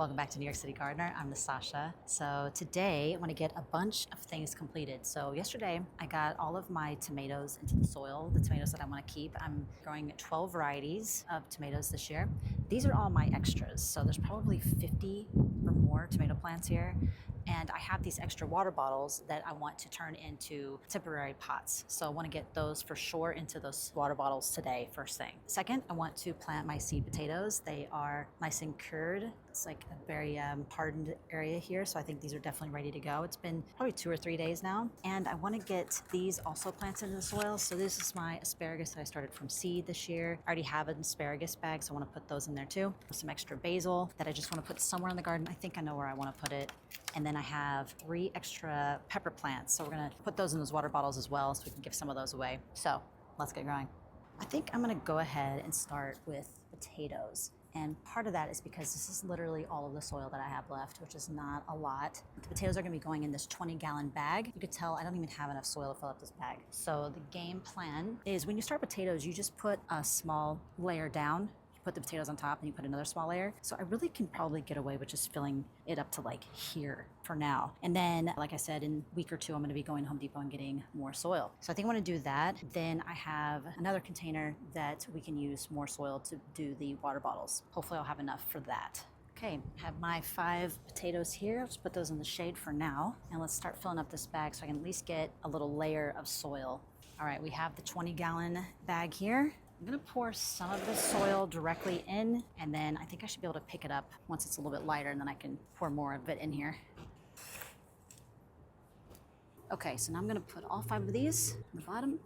Welcome back to New York City Gardener. I'm Nastasha. So today I want to get a bunch of things completed. So yesterday I got all of my tomatoes into the soil, the tomatoes that I want to keep. I'm growing 12 varieties of tomatoes this year. These are all my extras. So there's probably 50 or more tomato plants here. And I have these extra water bottles that I want to turn into temporary pots. So I want to get those for sure into those water bottles today, first thing. Second, I want to plant my seed potatoes. They are nice and cured. It's like a very hardened area here, so I think these are definitely ready to go. It's been probably 2 or 3 days now, and I want to get these also planted in the soil. So this is my asparagus that I started from seed this year. I already have an asparagus bag, so I want to put those in there too. Some extra basil that I just want to put somewhere in the garden. I think I know where I want to put it. And then I have 3 extra pepper plants, so we're gonna put those in those water bottles as well, so we can give some of those away. So let's get going. I think I'm gonna go ahead and start with potatoes. And part of that is because this is literally all of the soil that I have left, which is not a lot. The potatoes are gonna be going in this 20-gallon bag. You could tell I don't even have enough soil to fill up this bag. So the game plan is when you start potatoes, you just put a small layer down. You put the potatoes on top and you put another small layer. So I really can probably get away with just filling it up to like here for now. And then, like I said, in a week or two, I'm gonna be going to Home Depot and getting more soil. So I think I wanna do that. Then I have another container that we can use more soil to do the water bottles. Hopefully I'll have enough for that. Okay, I have my 5 potatoes here. I'll just put those in the shade for now. And let's start filling up this bag so I can at least get a little layer of soil. All right, we have the 20-gallon bag here. I'm gonna pour some of the soil directly in, and then I think I should be able to pick it up once it's a little bit lighter, and then I can pour more of it in here. Okay, so now I'm gonna put all 5 of these on the bottom.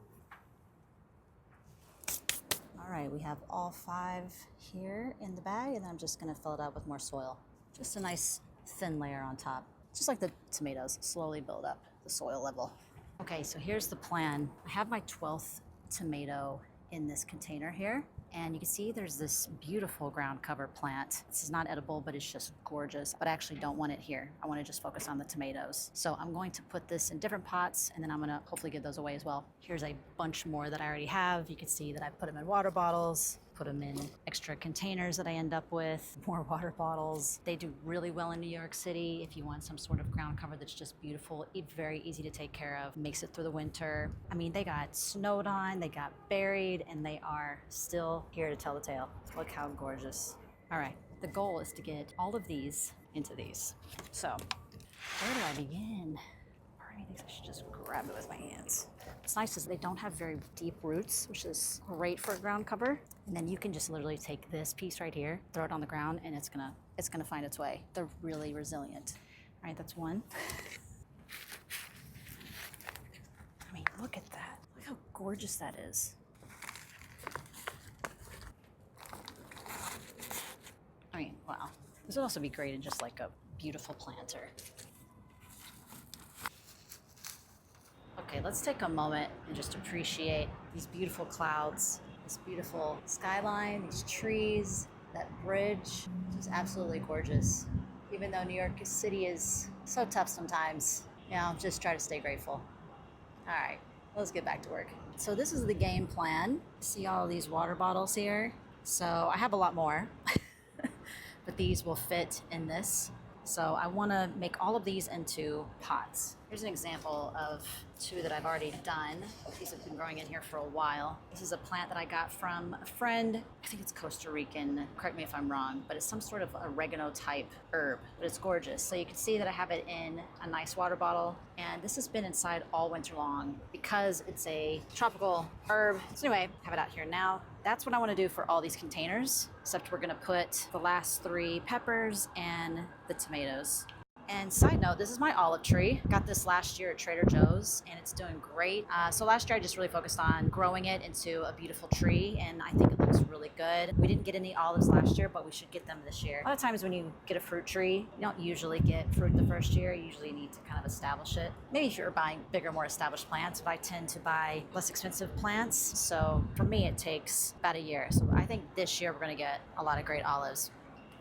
All right, we have all 5 here in the bag, and then I'm just gonna fill it up with more soil. Just a nice thin layer on top. Just like the tomatoes, slowly build up the soil level. Okay, so here's the plan. I have my 12th tomato in this container here, and you can see there's this beautiful ground cover plant. This is not edible, but it's just gorgeous, but I actually don't want it here. I want to just focus on the tomatoes. So I'm going to put this in different pots, and then I'm gonna hopefully give those away as well. Here's a bunch more that I already have. You can see that I put them in water bottles, put them in extra containers that I end up with, more water bottles. They do really well in New York City if you want some sort of ground cover that's just beautiful, very easy to take care of, makes it through the winter. I mean, they got snowed on, they got buried, and they are still here to tell the tale. Look how gorgeous. All right, the goal is to get all of these into these. So, where do I begin? Part of me thinks I should just grab it with my hands. What's nice is they don't have very deep roots, which is great for a ground cover. And then you can just literally take this piece right here, throw it on the ground, and it's gonna find its way. They're really resilient. All right, that's one. I mean, look at that. Look how gorgeous that is. I mean, wow. This would also be great in just like a beautiful planter. Okay, let's take a moment and just appreciate these beautiful clouds, this beautiful skyline, these trees, that bridge. It's absolutely gorgeous. Even though New York City is so tough sometimes, you know, just try to stay grateful. All right, let's get back to work. So this is the game plan. See all these water bottles here? So I have a lot more, but these will fit in this. So I want to make all of these into pots. Here's an example of 2 that I've already done. These have been growing in here for a while. This is a plant that I got from a friend. I think it's Costa Rican, correct me if I'm wrong, but it's some sort of oregano type herb, but it's gorgeous. So you can see that I have it in a nice water bottle, and this has been inside all winter long because it's a tropical herb. So anyway, I have it out here now. That's what I want to do for all these containers, except we're gonna put the last 3 peppers and the tomatoes. And side note, this is my olive tree. Got this last year at Trader Joe's, and it's doing great. So last year I just really focused on growing it into a beautiful tree, and I think it looks really good. We didn't get any olives last year, but we should get them this year. A lot of times when you get a fruit tree, you don't usually get fruit the first year. You usually need to kind of establish it. Maybe if you're buying bigger, more established plants, but I tend to buy less expensive plants. So for me, it takes about a year. So I think this year we're gonna get a lot of great olives.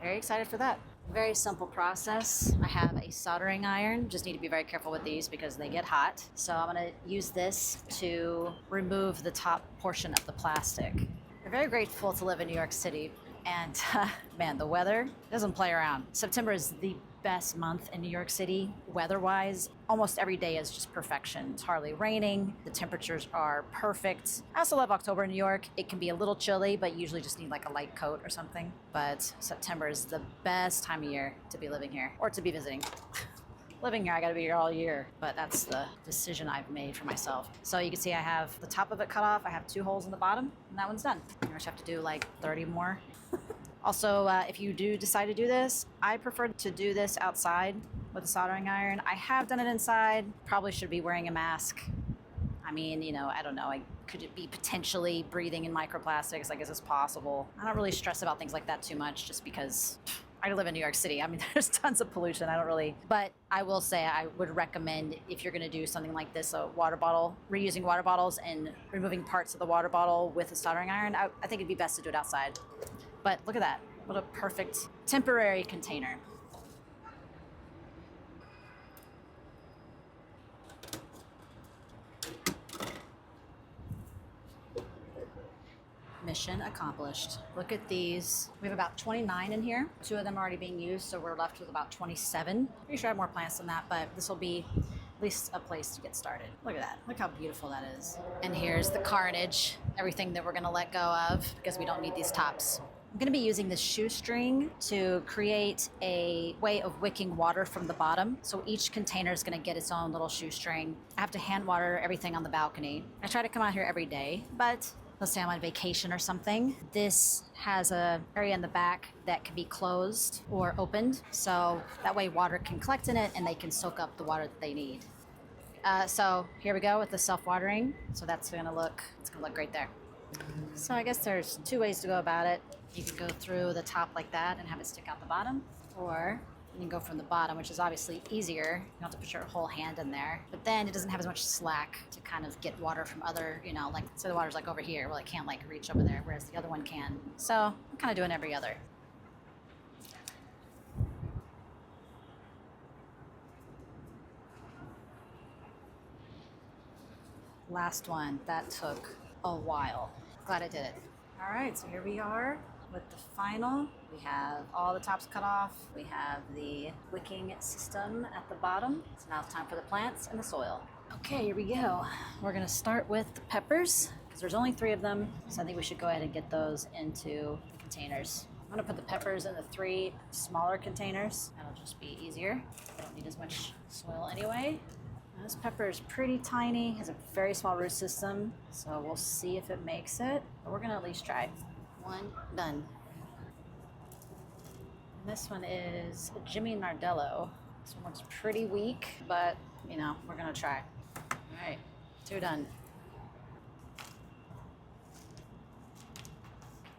Very excited for that. Very simple process. I have a soldering iron. Just need to be very careful with these because they get hot. So I'm gonna use this to remove the top portion of the plastic. We're very grateful to live in New York City And man, the weather doesn't play around. September is the best month in New York City weather-wise. Almost every day is just perfection. It's hardly raining. The temperatures are perfect. I also love October in New York. It can be a little chilly, but you usually just need like a light coat or something. But September is the best time of year to be living here or to be visiting. Living here, I gotta be here all year, but that's the decision I've made for myself. So you can see I have the top of it cut off. I have 2 holes in the bottom, and that one's done. I just have to do like 30 more. Also, if you do decide to do this, I prefer to do this outside with a soldering iron. I have done it inside. Probably should be wearing a mask. I mean, you know, I don't know. Could it be potentially breathing in microplastics? I guess it's possible. I don't really stress about things like that too much just because I live in New York City. I mean, there's tons of pollution. I don't really, but I will say I would recommend if you're going to do something like this, a water bottle, reusing water bottles and removing parts of the water bottle with a soldering iron, I think it'd be best to do it outside. But look at that. What a perfect temporary container. Mission accomplished. Look at these. We have about 29 in here. 2 of them are already being used, so we're left with about 27. Pretty sure I have more plants than that, but this will be at least a place to get started. Look at that. Look how beautiful that is. And here's the carnage, everything that we're gonna let go of because we don't need these tops. I'm going to be using this shoestring to create a way of wicking water from the bottom. So each container is going to get its own little shoestring. I have to hand water everything on the balcony. I try to come out here every day, but let's say I'm on vacation or something. This has an area in the back that can be closed or opened. So that way water can collect in it and they can soak up the water that they need. So here we go with the self-watering. So it's going to look great there. So I guess there's 2 ways to go about it. You can go through the top like that and have it stick out the bottom, or you can go from the bottom, which is obviously easier. You don't have to put your whole hand in there, but then it doesn't have as much slack to kind of get water from other, you know, like say the water's like over here, well it can't like reach over there, whereas the other one can. So I'm kind of doing every other. Last one, that took a while. Glad I did it. All right, so here we are with the final. We have all the tops cut off. We have the wicking system at the bottom. So now it's time for the plants and the soil. Okay, here we go. We're gonna start with the peppers because there's only 3 of them. So I think we should go ahead and get those into the containers. I'm gonna put the peppers in the 3 smaller containers. That'll just be easier. They don't need as much soil anyway. This pepper is pretty tiny, has a very small root system, so we'll see if it makes it, but we're gonna at least try. 1, done. And this one is a Jimmy Nardello. This one looks pretty weak, but you know, we're gonna try. All right, 2 done.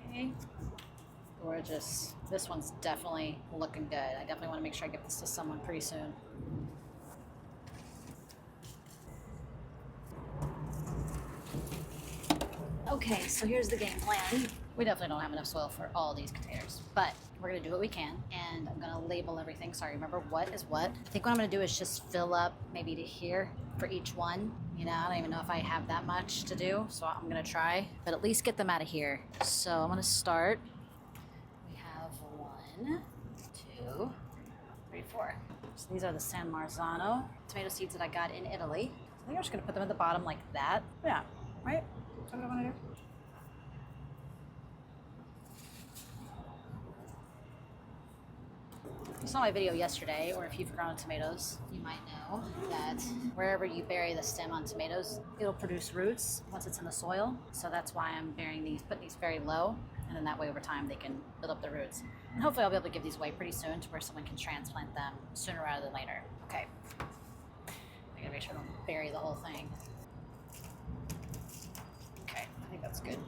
Okay, gorgeous. This one's definitely looking good. I definitely wanna make sure I get this to someone pretty soon. Okay, so here's the game plan. We definitely don't have enough soil for all these containers, but we're gonna do what we can, and I'm gonna label everything so I remember what is what. I think what I'm gonna do is just fill up maybe to here for each one. You know, I don't even know if I have that much to do, so I'm gonna try, but at least get them out of here. So I'm gonna start. We have 1, 2, 3, 4. So these are the San Marzano tomato seeds that I got in Italy. I think I'm just gonna put them at the bottom like that. Yeah, right? Is that what I wanna do? If you saw my video yesterday, or if you've grown tomatoes, you might know that wherever you bury the stem on tomatoes, it'll produce roots once it's in the soil. So that's why I'm putting these very low, and then that way over time they can build up the roots. And hopefully I'll be able to give these away pretty soon to where someone can transplant them sooner rather than later. Okay. I gotta make sure I don't bury the whole thing. Okay, I think that's good.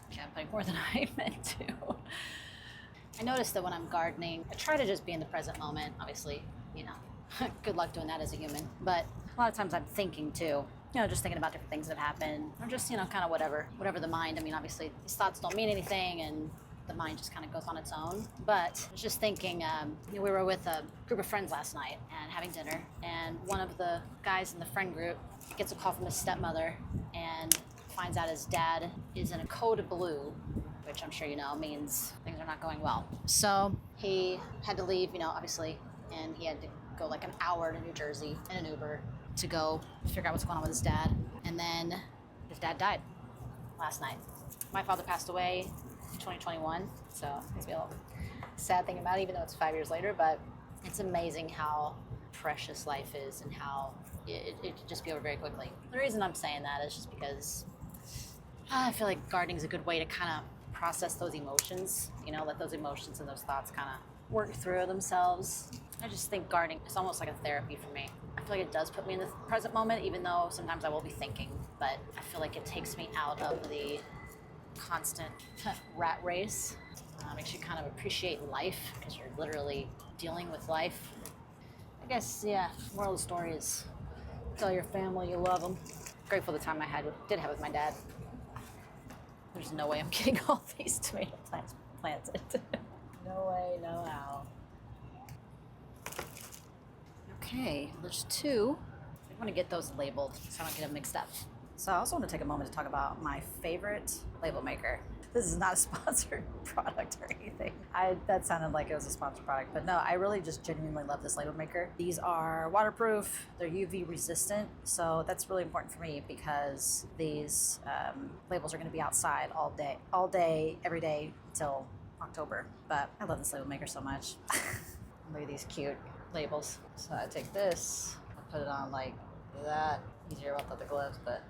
Okay, I'm putting more than I meant to. I noticed that when I'm gardening, I try to just be in the present moment. Obviously, you know, good luck doing that as a human. But a lot of times I'm thinking too, you know, just thinking about different things that have happened, or just, you know, kind of whatever the mind. I mean, obviously these thoughts don't mean anything, and the mind just kind of goes on its own. But I was just thinking, you know, we were with a group of friends last night and having dinner, and one of the guys in the friend group gets a call from his stepmother and finds out his dad is in a code blue, which I'm sure you know means things are not going well. So he had to leave, obviously, and he had to go like an hour to New Jersey in an Uber to go figure out what's going on with his dad. And then his dad died last night. My father passed away in 2021, so it's a little sad thing about it, even though it's 5 years later, but it's amazing how precious life is and how it can just be over very quickly. The reason I'm saying that is just because I feel like gardening is a good way to kind of process those emotions, let those emotions and those thoughts kind of work through themselves. I just think gardening is almost like a therapy for me. I feel like it does put me in the present moment, even though sometimes I will be thinking, but I feel like it takes me out of the constant rat race. Makes you kind of appreciate life because you're literally dealing with life. I guess, yeah, moral of the story is tell your family you love them. Grateful the time I did have with my dad. There's no way I'm getting all these tomato plants planted. No way, no how. Okay, there's two. I want to get those labeled so I don't get them mixed up. So I also want to take a moment to talk about my favorite label maker. This is not a sponsored product or anything. That sounded like it was a sponsored product, but no, I really just genuinely love this label maker. These are waterproof, they're UV resistant, so that's really important for me because these labels are going to be outside all day, every day until October. But I love this label maker so much. Look at these cute labels. So I take this, I put it on like that. Easier without the gloves, but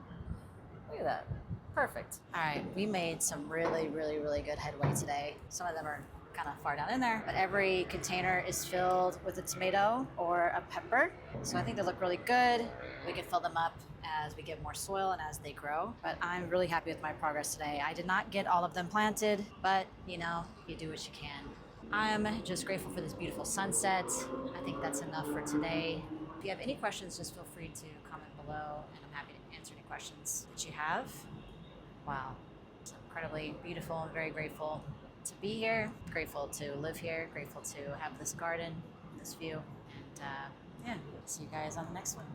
look at that. Perfect. All right, we made some really, really, really good headway today. Some of them are kind of far down in there, but every container is filled with a tomato or a pepper. So I think they look really good. We can fill them up as we get more soil and as they grow. But I'm really happy with my progress today. I did not get all of them planted, but you do what you can. I'm just grateful for this beautiful sunset. I think that's enough for today. If you have any questions, just feel free to comment below, and I'm happy to answer any questions that you have. Wow, it's incredibly beautiful. I'm very grateful to be here, grateful to live here, grateful to have this garden, this view, and see you guys on the next one.